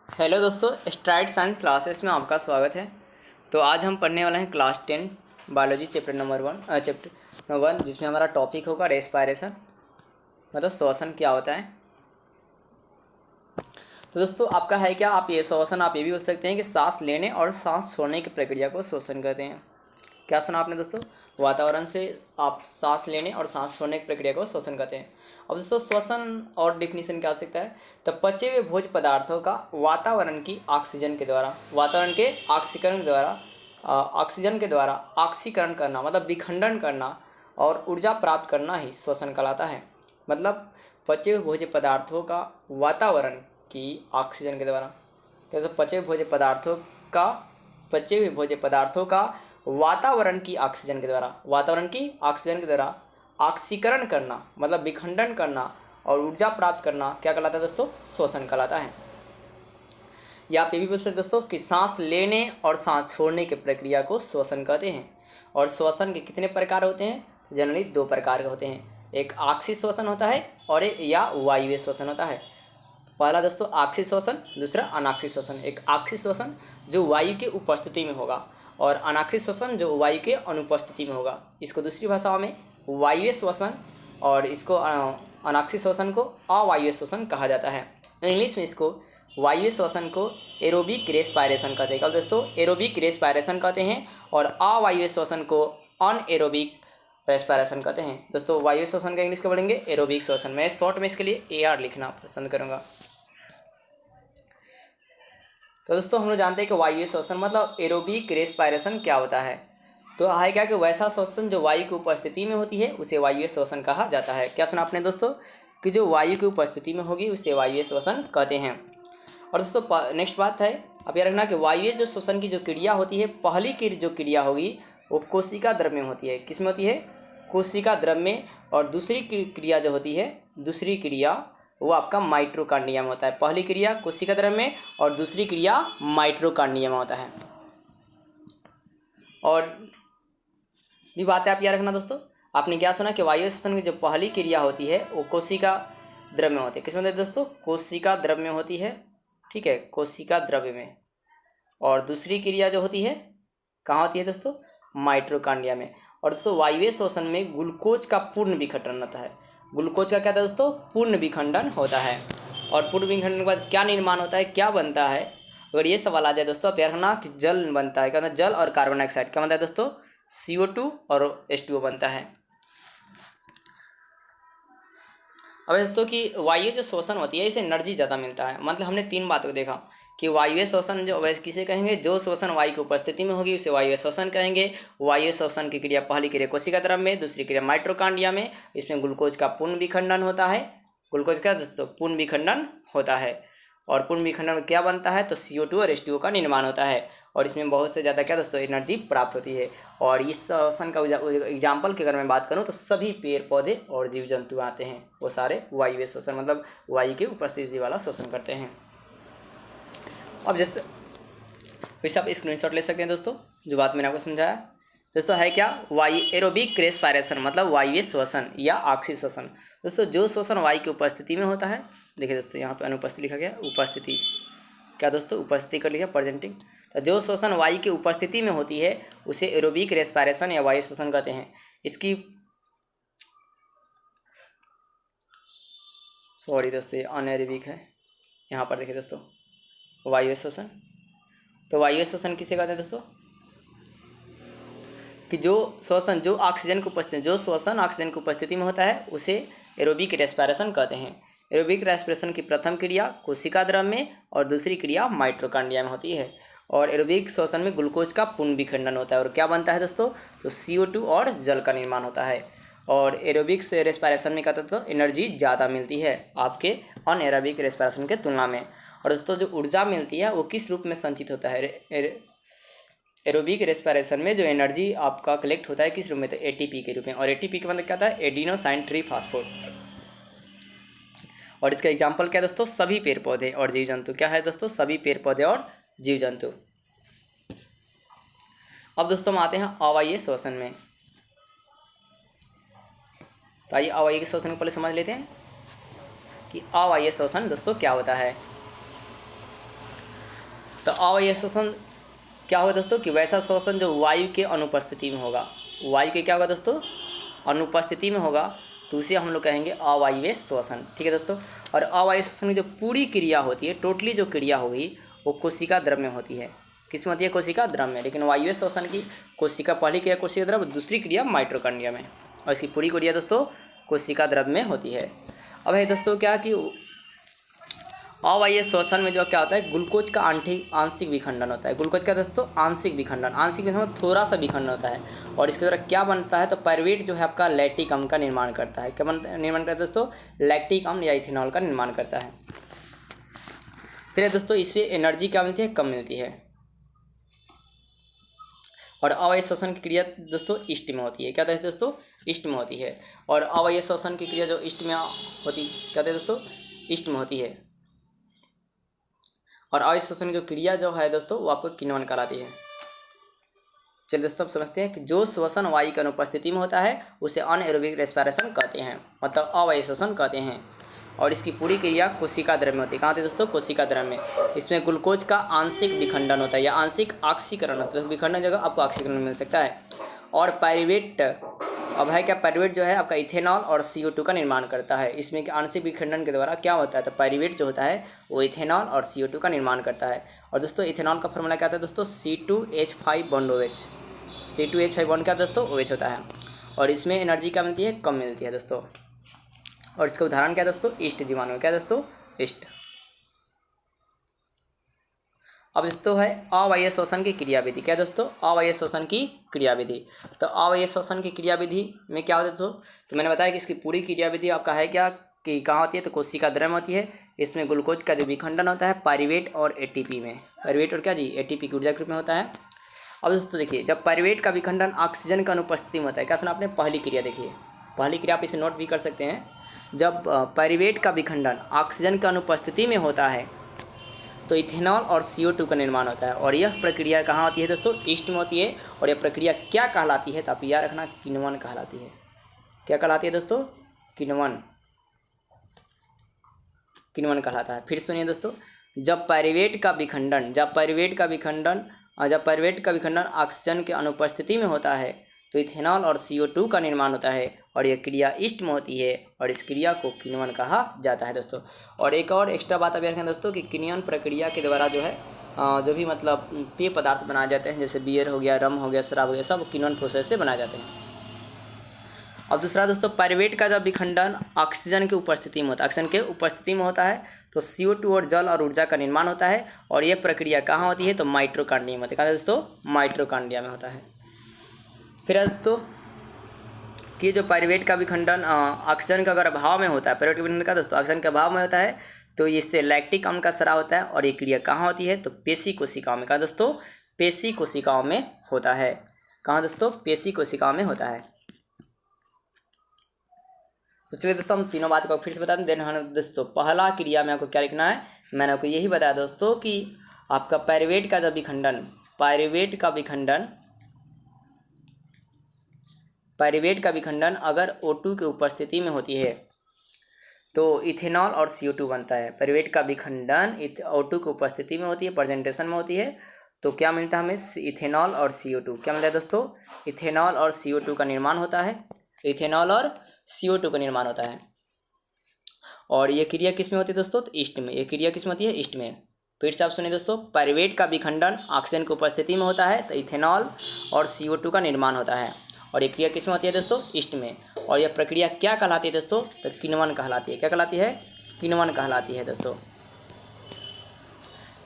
Hello दोस्तों, STRIDE science classes में आपका स्वागत है। तो आज हम पढ़ने वाले हैं क्लास 10 बायोलॉजी चैप्टर नंबर 1 जिसमें हमारा टॉपिक होगा रेस्पायरेशन, मतलब श्वसन क्या होता है। तो दोस्तों आपका है क्या, आप ये श्वसन आप ये भी बोल सकते हैं कि सांस लेने और सांस छोड़ने की प्रक्रिया को श्वसन कहते हैं। क्या सुना आपने दोस्तों? वातावरण से आप सांस लेने और सांस छोड़ने की प्रक्रिया को श्वसन कहते हैं। अब दोस्तों श्वसन और डिफिनीशन क्या हो सकता है? तो पचे हुए भोज्य पदार्थों का वातावरण के ऑक्सीकरण के द्वारा ऑक्सीकरण करना, मतलब विखंडन करना और ऊर्जा प्राप्त करना ही श्वसन कहलाता है। मतलब पचे हुए भोज्य पदार्थों का वातावरण की ऑक्सीजन के द्वारा, तो पचे हुए भोज्य पदार्थों का वातावरण की ऑक्सीजन के द्वारा ऑक्सीकरण करना, मतलब विखंडन करना और ऊर्जा प्राप्त करना क्या कहलाता है दोस्तों? श्वसन कहलाता है। या आप ये भी पूछ सकते दोस्तों कि सांस लेने और सांस छोड़ने की प्रक्रिया को श्वसन कहते हैं। और श्वसन के कितने प्रकार होते हैं? जनरली 2 प्रकार के होते हैं। एक आक्षिक श्वसन होता है और एक या वायवीय श्वसन होता है। पहला दोस्तों आक्षिक श्वसन, दूसरा अनाक्षिक श्वसन। एक आक्षिक श्वसन जो वायु के उपस्थिति में होगा और अनाक्षिक श्वसन जो वायु के अनुपस्थिति में होगा। इसको दूसरी भाषाओं में वायुवीय श्वसन और इसको अनाक्षिक श्वसन को अवायुवीय श्वसन कहा जाता है। इंग्लिश में इसको वायुवीय श्वसन को एरोबिक रेस्पायरेशन कहते हैं। दोस्तों एरोबिक रेस्पायरेशन कहते हैं और अवायुवीय श्वसन को अनएरोबिक रेस्पायरेशन कहते हैं। दोस्तों वायु श्वसन का इंग्लिश का पढ़ेंगे एरोबिक श्वसन। मैं शॉर्ट में इसके लिए AR लिखना पसंद करूँगा। तो दोस्तों हम लोग जानते हैं कि वायु श्वसन मतलब एरोबिक रेस्पायरेशन क्या होता है। तो है क्या कि वैसा श्वसन जो वायु की उपस्थिति में होती है उसे वायु श्वसन कहा जाता है। क्या सुना आपने दोस्तों कि जो वायु की उपस्थिति में होगी उसे वायु श्वसन कहते हैं। और दोस्तों नेक्स्ट बात है, अब यह रखना कि वायु जो श्वसन की जो क्रिया होती है, पहली की जो क्रिया होगी वो कोशिका द्रव में होती है। किस में होती है? कोशिका द्रव में। और दूसरी क्रिया जो होती है, दूसरी क्रिया वो आपका माइटोकॉन्ड्रिया में होता है। पहली क्रिया कोशिका द्रव में और दूसरी क्रिया माइटोकॉन्ड्रिया में होता है। और भी बात है आप याद रखना दोस्तों, आपने क्या सुना कि वायु श्वसन की जो पहली क्रिया होती है वो कोशिका द्रव में होती है। किसमें होती है दोस्तों? कोशिका द्रव में होती है। ठीक है, कोशिका द्रव्य में। और दूसरी क्रिया जो होती है कहाँ होती है दोस्तों? माइटोकॉन्ड्रिया में। और दोस्तों वायवीय श्वसन में ग्लूकोज का पूर्ण विखंडन होता है। ग्लूकोज का क्या था दोस्तों? पूर्ण विखंडन होता है। और पूर्ण विखंडन के बाद क्या निर्माण होता है, क्या बनता है? अगर ये सवाल आ जाए दोस्तों आप याद रखना कि जल बनता है। क्या होता है? जल और कार्बन डाइऑक्साइड। क्या बनता है दोस्तों? CO2 और H2O बनता है। अब दोस्तों कि वायु जो श्वसन होती है इसे एनर्जी ज़्यादा मिलता है। मतलब हमने 3 बातों को देखा कि वायु श्वसन जो वैसे किसे कहेंगे? जो श्वसन वायु की उपस्थिति में होगी उसे वायु श्वसन कहेंगे। वायु श्वसन की क्रिया पहली क्रिया कोशिका द्रव में, दूसरी क्रिया माइटोकॉन्ड्रिया में। इसमें ग्लूकोज का पूर्ण विखंडन होता है। ग्लूकोज का दोस्तों पूर्ण विखंडन होता है। और पूर्ण विखंडन में क्या बनता है? तो CO2 और H2O का निर्माण होता है। और इसमें बहुत से ज़्यादा क्या दोस्तों एनर्जी प्राप्त होती है। और इस श्वसन का एग्जाम्पल की अगर मैं बात करूँ तो सभी पेड़ पौधे और जीव जंतु आते हैं, वो सारे वायु श्वसन मतलब वायु की उपस्थिति वाला श्वसन करते हैं। अब जैसे वैसे आप स्क्रीनशॉट ले सकते हैं दोस्तों, जो बात मैंने आपको समझाया। दोस्तों है क्या? वायु एरोबिक रेस्पायरेशन मतलब वायु श्वसन या आक्षिक श्वसन। दोस्तों जो श्वसन वायु की उपस्थिति में होता है, देखिए दोस्तों यहाँ पे अनुपस्थिति लिखा गया, उपस्थिति क्या दोस्तों? उपस्थिति कर लिखा प्रेजेंटिंग। तो जो श्वसन वायु की उपस्थिति में होती है उसे एरोबिक रेस्पायरेशन या वायु श्वसन कहते हैं। इसकी सॉरी दोस्तों अनएरोबिक है, यहाँ पर देखिए दोस्तों वायु श्वसन। तो वायु श्वसन किसे कहते हैं दोस्तों? कि जो श्वसन जो ऑक्सीजन की उपस्थिति, जो श्वसन ऑक्सीजन की उपस्थिति में होता है उसे एरोबिक रेस्पायरेशन कहते हैं। एरोबिक रेस्पिरेशन की प्रथम क्रिया कोशिका द्रव में और दूसरी क्रिया माइटोकॉन्ड्रिया में होती है। और एरोबिक श्वसन में ग्लूकोज का पूर्ण विखंडन होता है। और क्या बनता है दोस्तों? तो CO2 और जल का निर्माण होता है। और एरोबिक रेस्पिरेशन में क्या होता है? तो एनर्जी ज़्यादा मिलती है आपके अनएरोबिक रेस्पिरेशन के तुलना में। और दोस्तों जो ऊर्जा मिलती है वो किस रूप में संचित होता है? एरोबिक रेस्पिरेशन में जो एनर्जी आपका कलेक्ट होता है किस रूप में? तो ATP के रूप में। और ATP का मतलब क्या होता है? एडिनोसाइन ट्रीफॉस्फेट। और इसका एग्जाम्पल क्या है दोस्तों? सभी पेड़ पौधे और जीव जंतु। क्या है दोस्तों? सभी पेड़ पौधे और जीव जंतु। अब दोस्तों हम आते हैं अवायवीय श्वसन में। तो आइए अवायवीय श्वसन को पहले समझ लेते हैं कि अवायवीय श्वसन दोस्तों क्या होता है। तो अवायवीय श्वसन क्या होगा दोस्तों कि वैसा श्वसन जो वायु के अनुपस्थिति में होगा, वायु के क्या होगा दोस्तों अनुपस्थिति में होगा, तो उसे हम लोग कहेंगे अवायवीय श्वसन। ठीक है दोस्तों। और अवायवीय श्वसन की जो पूरी क्रिया होती है, टोटली जो क्रिया होगी वो कोशिका द्रव में होती है। किस में होती है? कोशिका द्रव में। लेकिन वायवीय श्वसन की कोशिका पहली क्रिया कोशिका द्रव, दूसरी क्रिया माइटोकॉन्ड्रिया में, और इसकी पूरी क्रिया दोस्तों कोशिका द्रव में होती है। अब है दोस्तों क्या कि अवायवीय श्वसन में जो क्या होता है, ग्लूकोज का आंशिक विखंडन होता है। ग्लूकोज का दोस्तों आंशिक विखंडन, आंशिक विखंडन थोड़ा सा विखंडन होता है, और इसके द्वारा क्या बनता है, तो पायरुवेट जो है आपका लैक्टिक अम्ल का निर्माण करता है। क्या निर्माण करता है दोस्तों? लैक्टिक अम्ल या इथेनॉल का निर्माण करता है। फिर दोस्तों इससे एनर्जी क्या मिलती है? कम मिलती है। और अवायवीय श्वसन की क्रिया दोस्तों ईस्ट में होती है। क्या कहते हैं दोस्तों? ईस्ट में होती है। और अवायवीय श्वसन की क्रिया जो ईस्ट में होती, क्या कहते हैं दोस्तों? ईस्ट में होती है। और अवायवीय श्वसन की जो क्रिया जो है दोस्तों वो आपको किण्वन कहलाती है। चलिए दोस्तों अब समझते हैं कि जो श्वसन वायु की अनुपस्थिति में होता है उसे अनएरोबिक रेस्पिरेशन कहते हैं, मतलब अवायवीय श्वसन कहते हैं। और इसकी पूरी क्रिया कोशिका द्रव में होती है। कहाँ होती है दोस्तों? कोशिका द्रव में। इसमें ग्लूकोज का आंशिक विखंडन होता है या आंशिक ऑक्सीकरण होता है। तो विखंडन जगह आपको ऑक्सीकरण मिल सकता है। और पायरुवेट, अब है क्या, पायरुवेट जो है आपका इथेनॉल और CO2 का निर्माण करता है। इसमें कि आंशिक विखंडन के द्वारा क्या होता है, तो पायरुवेट जो होता है वो इथेनॉल और CO2 का निर्माण करता है। और दोस्तों इथेनॉल का फॉर्मूला क्या होता है दोस्तों? C2H5 bond OH। C2H5 bond क्या दोस्तों? OH होता है। और इसमें एनर्जी क्या मिलती है? कम मिलती है दोस्तों। और इसका उदाहरण क्या है दोस्तों? ईस्ट जीवाणु। क्या दोस्तों? ईस्ट। अब दोस्तों है अवायवीय श्वसन की क्रियाविधि। क्या दोस्तों? अवायवीय श्वसन की क्रियाविधि। तो अवायवीय श्वसन की क्रियाविधि में क्या होता है दोस्तों? तो मैंने बताया कि इसकी पूरी क्रियाविधि आपका है क्या कि कहाँ होती है, तो कोशिका द्रव में होती है। इसमें ग्लूकोज का जो विखंडन होता है पायरुवेट और ATP में, पायरुवेट और क्या जी ATP की ऊर्जा के रूप में होता है। अब दोस्तों देखिए, जब पायरुवेट का विखंडन ऑक्सीजन का अनुपस्थिति में होता है, क्या सुना आपने? पहली क्रिया देखिए, पहली क्रिया आप इसे नोट भी कर सकते हैं। जब पायरुवेट का विखंडन ऑक्सीजन की अनुपस्थिति में होता है तो इथेनॉल और CO2 का निर्माण होता है। और यह प्रक्रिया कहाँ होती है दोस्तों? ईस्ट में होती है। और यह प्रक्रिया क्या कहलाती है, तो आप याद रखना, किण्वन कहलाती है। क्या कहलाती है दोस्तों? किण्वन, किण्वन कहलाता है। फिर सुनिए दोस्तों, जब पायरुवेट का विखंडन ऑक्सीजन के अनुपस्थिति में होता है तो इथेनॉल और CO2 का निर्माण होता है। और यह क्रिया ईस्ट में होती है, और इस क्रिया को किण्वन कहा जाता है दोस्तों। और एक और एक्स्ट्रा बात आप रखें दोस्तों कि किण्वन प्रक्रिया के द्वारा जो है जो भी मतलब पेय पदार्थ बनाए जाते हैं, जैसे बियर हो गया, रम हो गया, शराब हो गया, सब किण्वन प्रोसेस से बनाए जाते हैं। अब दूसरा दोस्तों, पायरुवेट का जब विखंडन ऑक्सीजन की उपस्थिति में होता है, ऑक्सीजन के उपस्थिति में होता है तो CO2 और जल और ऊर्जा का निर्माण होता है। और यह प्रक्रिया कहाँ होती है, तो माइटोकॉन्ड्रिया में होती है। कहाँ दोस्तों? माइटोकॉन्ड्रिया में होता है। फिर दोस्तों कि जो पायरुवेट का विखंडन ऑक्सीजन का अगर अभाव में होता है, पायरुवेट विखंडन का दोस्तों ऑक्सीजन के अभाव में होता है, तो इससे लैक्टिक अम्ल का स्राव होता है। और ये क्रिया कहाँ होती है, तो पेशी कोशिकाओं में। कहाँ दोस्तों? पेशी कोशिकाओं में होता है। कहाँ दोस्तों? पेशी कोशिकाओं में होता है। तो चलिए दोस्तों हम तीनों बात को फिर से बता दें। देन हम दोस्तों पहला क्रिया में आपको क्या लिखना है, मैंने आपको यही बताया दोस्तों कि आपका पायरुवेट का विखंडन अगर O2 की उपस्थिति में होती है तो इथेनॉल और CO2 बनता है। पायरुवेट का विखंडन O2 की उपस्थिति में होती है, प्रेजेंटेशन में होती है, तो क्या मिलता है हमें? इथेनॉल और CO2। क्या मिलता है दोस्तों? इथेनॉल और CO2 का निर्माण होता है। इथेनॉल और CO2 का निर्माण होता है। और ये क्रिया किस में होती है दोस्तों? तो ईस्ट में। ये क्रिया किस में होती है? ईस्ट में। फिर से आप सुनिए दोस्तों, पायरुवेट का विखंडन ऑक्सीजन की उपस्थिति में होता है तो इथेनॉल और CO2 का निर्माण होता है। और ये क्रिया किस में होती है दोस्तों? ईस्ट में। और यह प्रक्रिया क्या कहलाती है दोस्तों? तो किण्वन कहलाती है। क्या कहलाती है? किण्वन कहलाती है दोस्तों।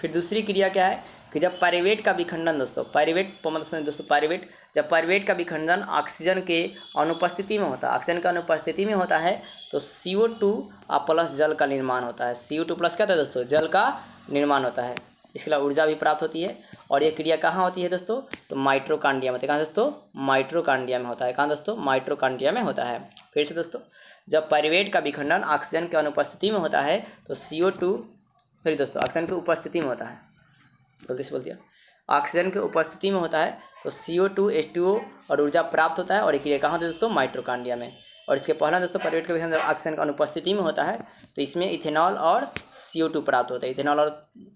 फिर दूसरी क्रिया क्या है कि जब पायरुवेट का विखंडन दोस्तों, जब पायरुवेट का विखंडन ऑक्सीजन के अनुपस्थिति में होता है, ऑक्सीजन का अनुपस्थिति में होता है तो CO2 प्लस जल का निर्माण होता है। CO2 प्लस क्या होता है दोस्तों? जल का निर्माण होता है। इसके अलावा ऊर्जा भी प्राप्त होती है। और ये क्रिया कहाँ होती है दोस्तों? तो माइटोकॉन्ड्रिया में होती है। कहाँ दोस्तों? माइटोकॉन्ड्रिया में होता है। कहाँ दोस्तों? माइटोकॉन्ड्रिया में होता है। फिर से दोस्तों, जब पायरुवेट का विखंडन ऑक्सीजन के अनुपस्थिति में होता है तो ऑक्सीजन की उपस्थिति में होता है, गलती से बोल दिया, ऑक्सीजन की उपस्थिति में होता है तो CO2 H2O और ऊर्जा प्राप्त होता है। और एक क्रिया कहाँ होती है दोस्तों? माइटोकॉन्ड्रिया में। और इसके पहला दोस्तों पायरुवेट का विघटन ऑक्सीजन का अनुपस्थिति में होता है, तो इसमें इथेनॉल और CO2 प्राप्त होता है। इथेनॉल और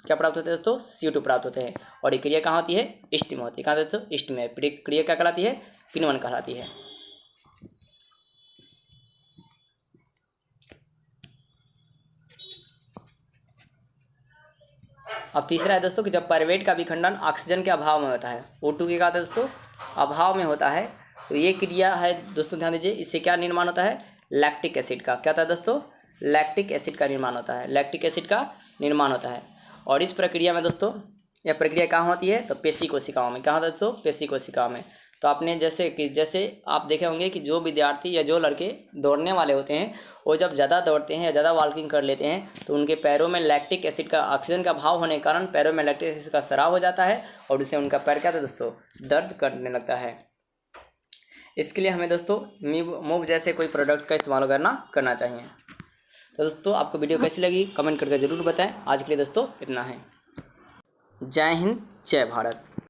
क्या प्राप्त होते हैं दोस्तों? CO2 प्राप्त होते हैं। और ये क्रिया कहाँ होती है? ईस्ट में होती है। कहाँ दोस्तों? ईस्ट में। क्रिया क्या कहलाती है? किण्वन कहलाती है। अब तीसरा है दोस्तों कि जब पायरुवेट का विखंडन ऑक्सीजन के अभाव में होता है, O2 के क्या होता है दोस्तों? अभाव में होता है, तो ये क्रिया है दोस्तों, ध्यान दीजिए, इससे क्या निर्माण होता है? लैक्टिक एसिड का। क्या होता है दोस्तों? लैक्टिक एसिड का निर्माण होता है। लैक्टिक एसिड का निर्माण होता है। और इस प्रक्रिया में दोस्तों, यह प्रक्रिया कहाँ होती है? तो पेशी कोशिकाओं में। कहाँ होता है दोस्तों? पेशी कोशिकाओं में। तो आपने जैसे आप देखे होंगे कि जो विद्यार्थी या जो लड़के दौड़ने वाले होते हैं, वो जब ज़्यादा दौड़ते हैं या ज़्यादा वॉकिंग कर लेते हैं, तो उनके पैरों में लैक्टिक एसिड का, ऑक्सीजन का अभाव होने के कारण पैरों में लैक्टिक एसिड का स्राव हो जाता है और उससे उनका पैर क्या था दोस्तों? दर्द करने लगता है। इसके लिए हमें दोस्तों मूव जैसे कोई प्रोडक्ट का इस्तेमाल करना चाहिए। तो दोस्तों आपको वीडियो कैसी लगी कमेंट करके ज़रूर बताएं। आज के लिए दोस्तों इतना है। जय हिंद, जय भारत।